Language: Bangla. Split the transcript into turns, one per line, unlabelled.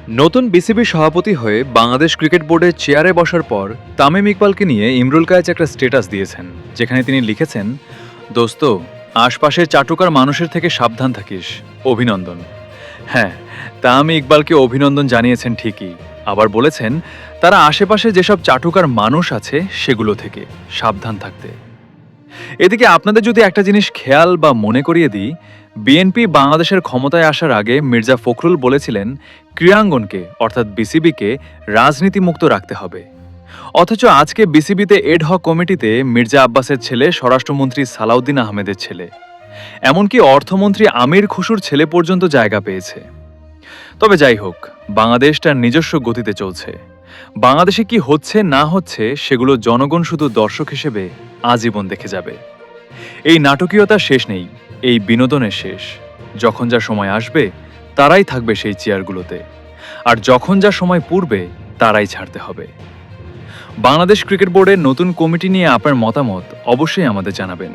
নতুন বিসিবি সভাপতি হয়ে বাংলাদেশ ক্রিকেট বোর্ডের চেয়ারে বসার পর তামিম ইকবালকে নিয়ে ইমরুল কায়েস একটা স্ট্যাটাস দিয়েছেন, যেখানে তিনি লিখেছেন, দোস্ত, আশপাশের চাটুকার মানুষের থেকে সাবধান থাকিস, অভিনন্দন। হ্যাঁ, তামিম ইকবালকে অভিনন্দন জানিয়েছেন ঠিকই, আবার বলেছেন তারা আশেপাশে যেসব চাটুকার মানুষ আছে সেগুলো থেকে সাবধান থাকতে। এদিকে আপনাদের যদি একটা জিনিস খেয়াল বা মনে করিয়ে দিই, বিএনপি বাংলাদেশের ক্ষমতায় আসার আগে মির্জা ফখরুল বলেছিলেন ক্রীড়াঙ্গনকে অর্থাৎ বিসিবিকে রাজনীতিমুক্ত রাখতে হবে। অথচ আজকে বিসিবিতে এডহক কমিটিতে মির্জা আব্বাসের ছেলে স্বরাষ্ট্রমন্ত্রী সালাউদ্দিন আহমেদের ছেলে, এমনকি অর্থমন্ত্রী আমির খসরুর ছেলে পর্যন্ত জায়গা পেয়েছে। তবে যাই হোক, বাংলাদেশ তার নিজস্ব গতিতে চলছে। বাংলাদেশে কি হচ্ছে না হচ্ছে সেগুলো জনগণ শুধু দর্শক হিসেবে আজীবন দেখে যাবে। এই নাটকীয়তার শেষ নেই, এই বিনোদনের শেষ। যখন যা সময় আসবে তারাই থাকবে সেই চেয়ারগুলোতে, আর যখন যা সময় পূর্বে তারাই ছাড়তে হবে। বাংলাদেশ ক্রিকেট বোর্ডের নতুন কমিটি নিয়ে আপনার মতামত অবশ্যই আমাদের জানাবেন।